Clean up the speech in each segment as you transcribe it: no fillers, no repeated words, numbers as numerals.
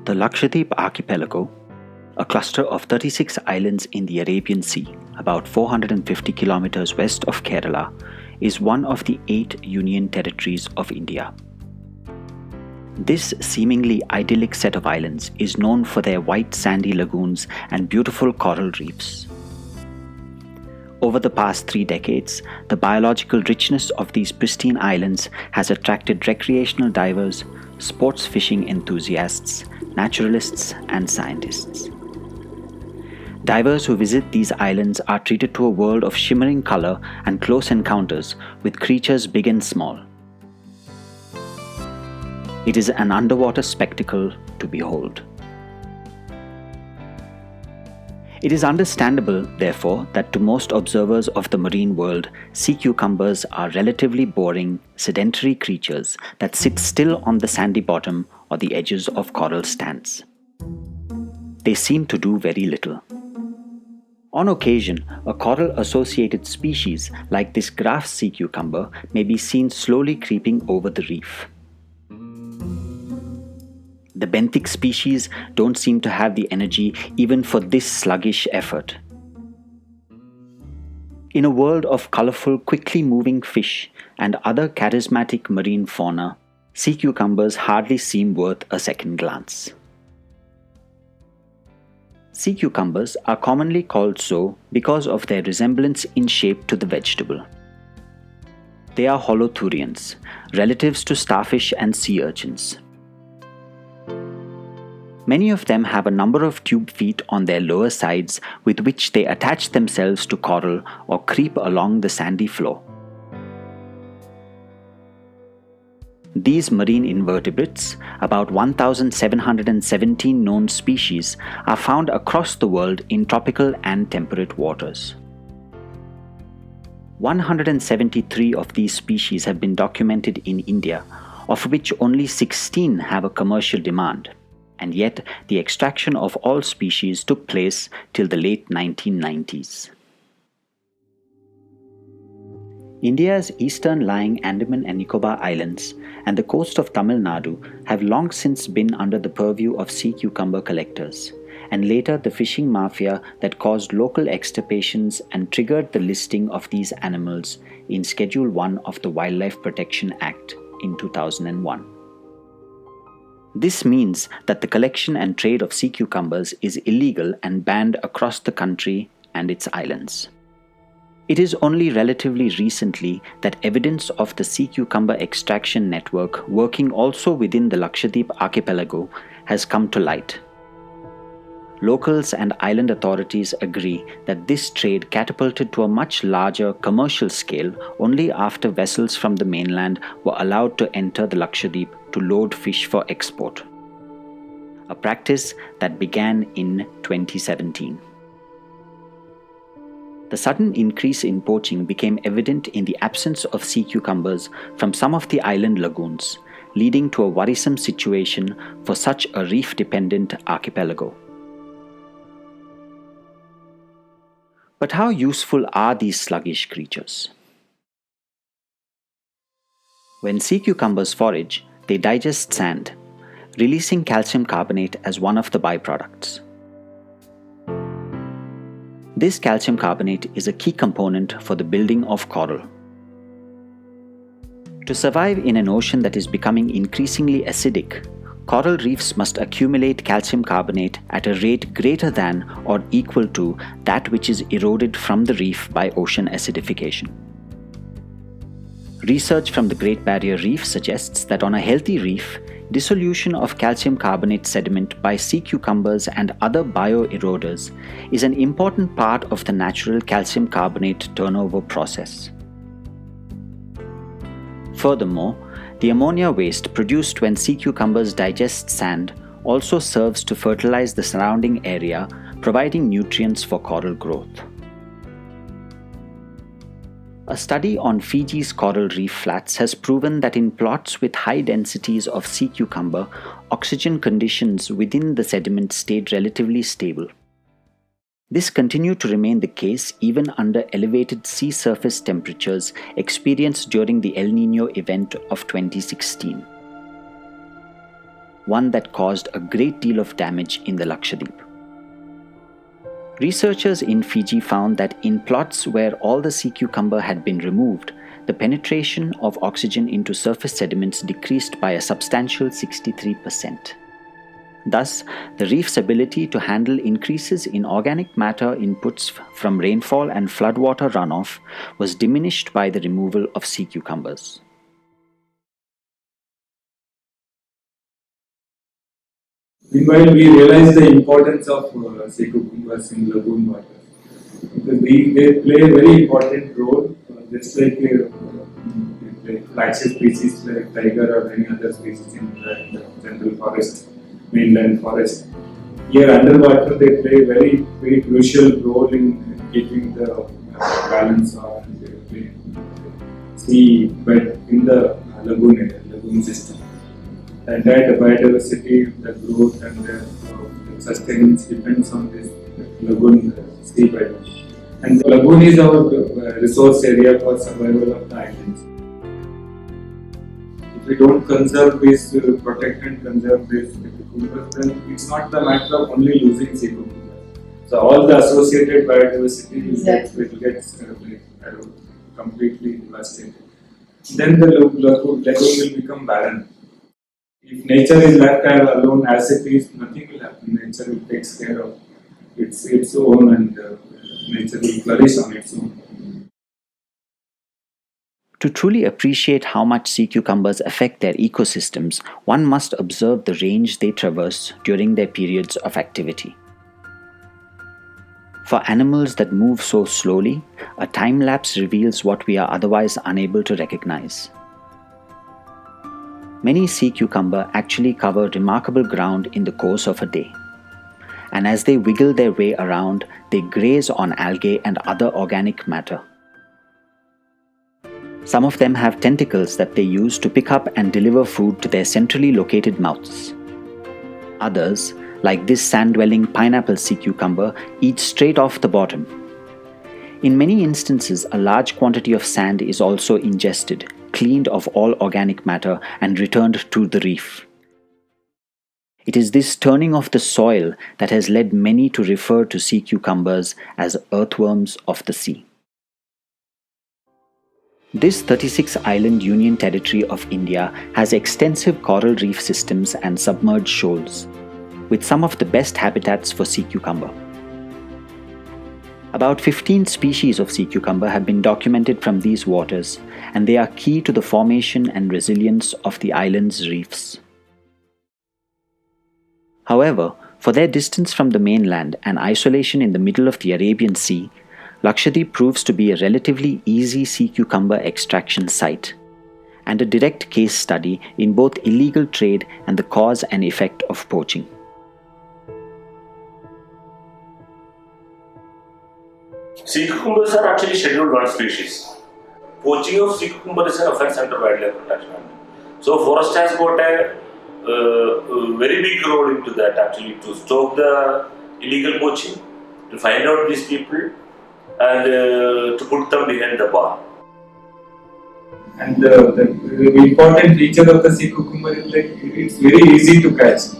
The Lakshadweep archipelago, a cluster of 36 islands in the Arabian Sea, about 450 kilometers west of Kerala, is one of the 8 union territories of India. This seemingly idyllic set of islands is known for their white sandy lagoons and beautiful coral reefs. Over the past 3 decades, the biological richness of these pristine islands has attracted recreational divers, sports fishing enthusiasts, naturalists, and scientists. Divers who visit these islands are treated to a world of shimmering color and close encounters with creatures big and small. It is an underwater spectacle to behold. It is understandable, therefore, that to most observers of the marine world, sea cucumbers are relatively boring, sedentary creatures that sit still on the sandy bottom or the edges of coral stands. They seem to do very little. On occasion, a coral-associated species like this grass sea cucumber may be seen slowly creeping over the reef. The benthic species don't seem to have the energy even for this sluggish effort. In a world of colorful, quickly moving fish and other charismatic marine fauna, sea cucumbers hardly seem worth a second glance. Sea cucumbers are commonly called so because of their resemblance in shape to the vegetable. They are holothurians, relatives to starfish and sea urchins. Many of them have a number of tube feet on their lower sides with which they attach themselves to coral or creep along the sandy floor. These marine invertebrates, about 1,717 known species, are found across the world in tropical and temperate waters. 173 of these species have been documented in India, of which only 16 have a commercial demand. And yet, the extraction of all species took place till the late 1990s. India's eastern-lying Andaman and Nicobar Islands and the coast of Tamil Nadu have long since been under the purview of sea cucumber collectors, and later the fishing mafia that caused local extirpations and triggered the listing of these animals in Schedule 1 of the Wildlife Protection Act in 2001. This means that the collection and trade of sea cucumbers is illegal and banned across the country and its islands. It is only relatively recently that evidence of the sea cucumber extraction network working also within the Lakshadweep archipelago has come to light. Locals and island authorities agree that this trade catapulted to a much larger commercial scale only after vessels from the mainland were allowed to enter the Lakshadweep to load fish for export, a practice that began in 2017. The sudden increase in poaching became evident in the absence of sea cucumbers from some of the island lagoons, leading to a worrisome situation for such a reef-dependent archipelago. But how useful are these sluggish creatures? When sea cucumbers forage, they digest sand, releasing calcium carbonate as one of the byproducts. This calcium carbonate is a key component for the building of coral. To survive in an ocean that is becoming increasingly acidic, coral reefs must accumulate calcium carbonate at a rate greater than or equal to that which is eroded from the reef by ocean acidification. Research from the Great Barrier Reef suggests that on a healthy reef, dissolution of calcium carbonate sediment by sea cucumbers and other bioeroders is an important part of the natural calcium carbonate turnover process. Furthermore, the ammonia waste produced when sea cucumbers digest sand also serves to fertilize the surrounding area, providing nutrients for coral growth. A study on Fiji's coral reef flats has proven that in plots with high densities of sea cucumber, oxygen conditions within the sediment stayed relatively stable. This continued to remain the case even under elevated sea surface temperatures experienced during the El Niño event of 2016. one that caused a great deal of damage in the Lakshadweep. Researchers in Fiji found that in plots where all the sea cucumber had been removed, the penetration of oxygen into surface sediments decreased by a substantial 63%. Thus, the reef's ability to handle increases in organic matter inputs from rainfall and floodwater runoff was diminished by the removal of sea cucumbers. Meanwhile, we realize the importance of sea cucumbers in lagoon water because they play a very important role, just like flagship species like tiger or any other species in the general forest, mainland forest. Here, underwater, they play a very crucial role in keeping the balance of the sea bed in the lagoon system. The entire biodiversity, the growth and the sustenance depends on this lagoon seabed. And the lagoon is our resource area for survival of the islands. If we don't conserve this, protect and conserve this cucumbers, then it's not the matter of only losing sea cucumbers. So all the associated biodiversity will get completely devastated. Then the lagoon will become barren. If nature is left alone as it is, nothing will happen. Nature will take care of its own and nature will flourish on its own. To truly appreciate how much sea cucumbers affect their ecosystems, one must observe the range they traverse during their periods of activity. For animals that move so slowly, a time lapse reveals what we are otherwise unable to recognize. Many sea cucumber actually cover remarkable ground in the course of a day. And as they wiggle their way around, they graze on algae and other organic matter. Some of them have tentacles that they use to pick up and deliver food to their centrally located mouths. Others, like this sand-dwelling pineapple sea cucumber, eat straight off the bottom. In many instances, a large quantity of sand is also ingested, cleaned of all organic matter and returned to the reef. It is this turning of the soil that has led many to refer to sea cucumbers as earthworms of the sea. This 36-island Union Territory of India has extensive coral reef systems and submerged shoals, with some of the best habitats for sea cucumber. About 15 species of sea cucumber have been documented from these waters, and they are key to the formation and resilience of the island's reefs. However, for their distance from the mainland and isolation in the middle of the Arabian Sea, Lakshadweep proves to be a relatively easy sea cucumber extraction site, and a direct case study in both illegal trade and the cause and effect of poaching. Sea cucumbers are actually scheduled bird species. Poaching of sea cucumber is an offence under Wildlife Protection Act. So forest has got a very big role into that actually, to stop the illegal poaching, to find out these people and to put them behind the bar. And the important feature of the sea cucumber is like it's very easy to catch.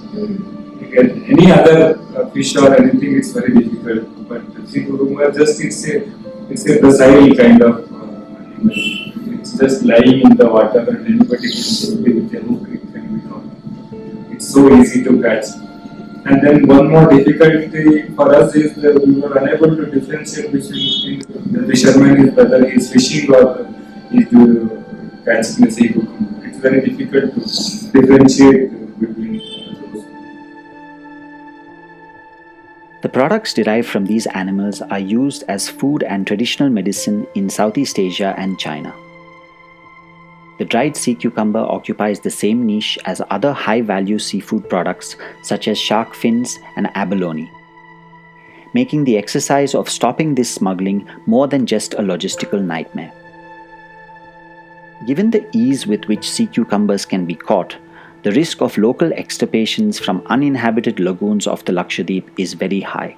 Any other fish or anything, it's very difficult. But the sea cucumber it's a docile kind of animal. It's just lying in the water and anybody can simply with a hook it can be caught. It's so easy to catch. And then one more difficulty for us is that we were unable to differentiate between the fisherman is whether he is fishing or he is catching the sea cucumber. It's very difficult to differentiate between those. The products derived from these animals are used as food and traditional medicine in Southeast Asia and China. The dried sea cucumber occupies the same niche as other high-value seafood products such as shark fins and abalone, making the exercise of stopping this smuggling more than just a logistical nightmare. Given the ease with which sea cucumbers can be caught, the risk of local extirpations from uninhabited lagoons of the Lakshadweep is very high.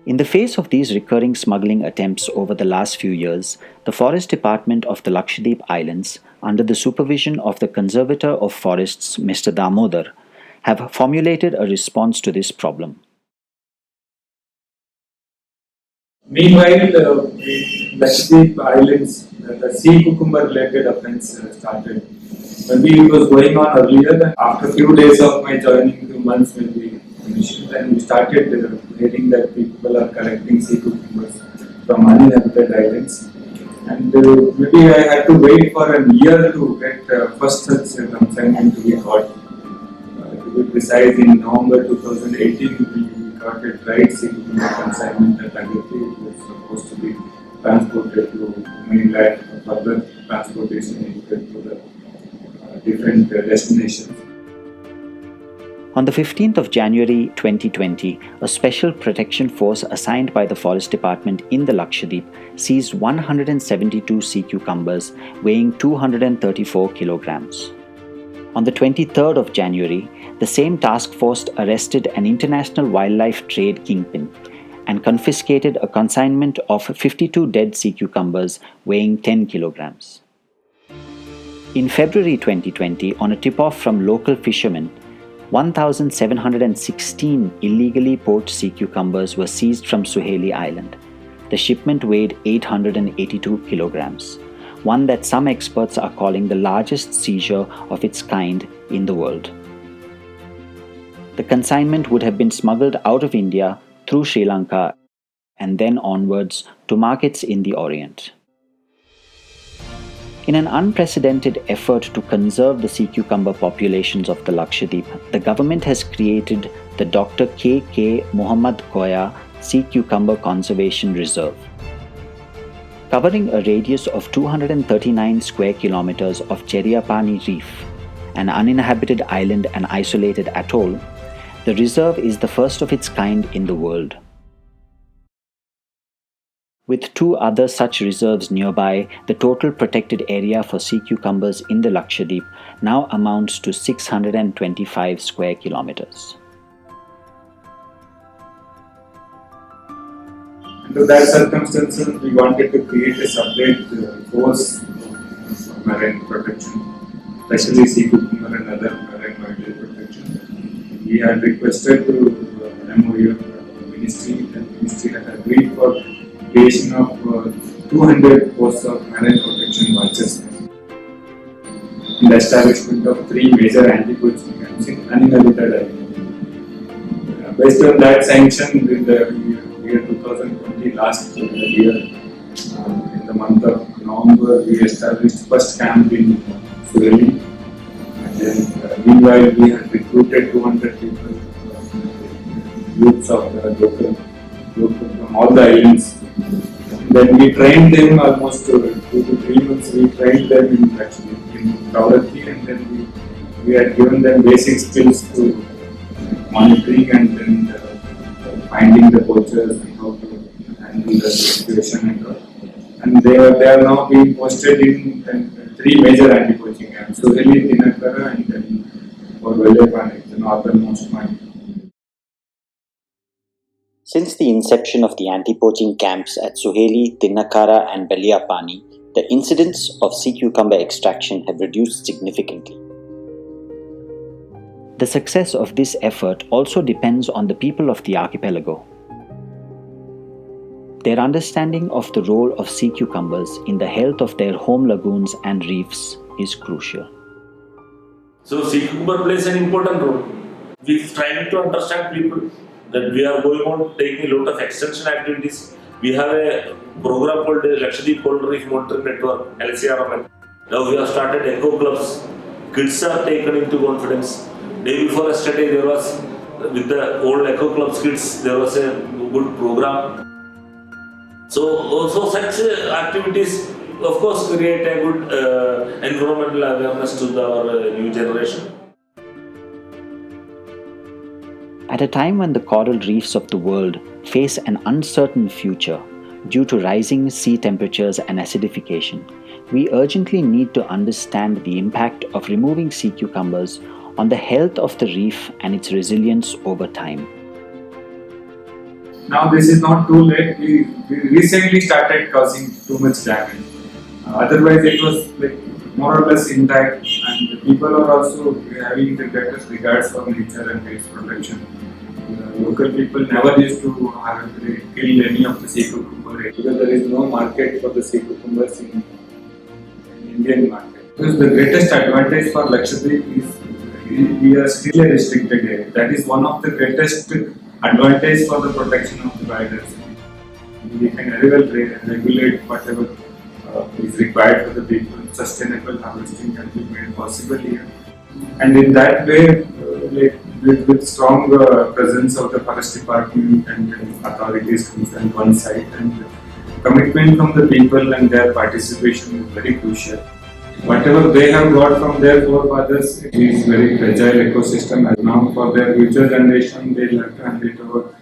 In the face of these recurring smuggling attempts over the last few years, the Forest Department of the Lakshadweep Islands, under the supervision of the Conservator of Forests, Mr. Damodar, have formulated a response to this problem. Meanwhile, the Lakshadweep Islands, the sea cucumber related offence started. Maybe it was going on earlier. After a few days of my joining, 2 months maybe initially, and we started hearing that people are collecting sea cucumbers from uninhabited islands. And maybe I had to wait for a year to get first such consignment to be got. To be precise, in November 2018, we got a dried sea cucumber consignment at Agati. It was supposed to be transported to mainland for further transportation to the different destinations. On the 15th of January 2020, a special protection force assigned by the Forest Department in the Lakshadweep seized 172 sea cucumbers weighing 234 kilograms. On the 23rd of January, the same task force arrested an international wildlife trade kingpin and confiscated a consignment of 52 dead sea cucumbers weighing 10 kilograms. In February 2020, on a tip-off from local fishermen, 1,716 illegally poached sea cucumbers were seized from Suheli Island. The shipment weighed 882 kilograms, one that some experts are calling the largest seizure of its kind in the world. The consignment would have been smuggled out of India through Sri Lanka and then onwards to markets in the Orient. In an unprecedented effort to conserve the sea cucumber populations of the Lakshadweep, the government has created the Dr. K. K. Muhammad Koya Sea Cucumber Conservation Reserve. Covering a radius of 239 square kilometers of Cheriapani Reef, an uninhabited island and isolated atoll, the reserve is the first of its kind in the world. With 2 other such reserves nearby, the total protected area for sea cucumbers in the Lakshadweep now amounts to 625 square kilometers. Under that circumstances, we wanted to create a separate force for marine protection, especially sea cucumber and other marine wildlife protection. We had requested to MOU Ministry, and the Ministry had agreed for creation of 200 posts of marine protection watches and the establishment of 3 major anti-poaching camps in uninhabited islands. Based on that sanction in the year 2020, last year, in the month of November, we established first camp in Suheli. And then meanwhile, we had recruited 200 people, groups of local from all the islands. Then we trained them almost 2 to 3 months. We trained them in Kavati, and then we had given them basic skills to monitoring and then finding the poachers and how to handle the situation and all. And they are now being posted in 3 major anti-poaching camps: Suheli, Dinakara, and then for Velepani, the northernmost mine. Since the inception of the anti-poaching camps at Suheli, Tinnakara and Beliapani, the incidents of sea cucumber extraction have reduced significantly. The success of this effort also depends on the people of the archipelago. Their understanding of the role of sea cucumbers in the health of their home lagoons and reefs is crucial. So sea cucumber plays an important role. We're trying to understand people that we are going on taking a lot of extension activities. We have a program called Lakshadweep Coral Reef Monitoring Network, LCRMN. Now we have started eco clubs. Kids are taken into confidence. Day before yesterday, there was, with the old eco clubs kids, there was a good program. So such activities, of course, create a good environmental awareness to our new generation. At a time when the coral reefs of the world face an uncertain future due to rising sea temperatures and acidification, we urgently need to understand the impact of removing sea cucumbers on the health of the reef and its resilience over time. now this is not too late. We recently started causing too much damage. Otherwise, it was like more or less intact, and the people are also having the greatest regards for nature and its protection. Local people never used to kill any of the sea cucumber because there is no market for the sea cucumbers in Indian market. Because the greatest advantage for Lakshadweep is we are still a restricted area. That is one of the greatest advantage for the protection of the biodiversity. We can very well regulate whatever is required for the people. Sustainable harvesting can be made possible here, and in that way, with strong presence of the forest department and authorities concerned one side, and commitment from the people and their participation is very crucial. Whatever they have got from their forefathers, it is very fragile ecosystem, and now for their future generation, they will have to hand it over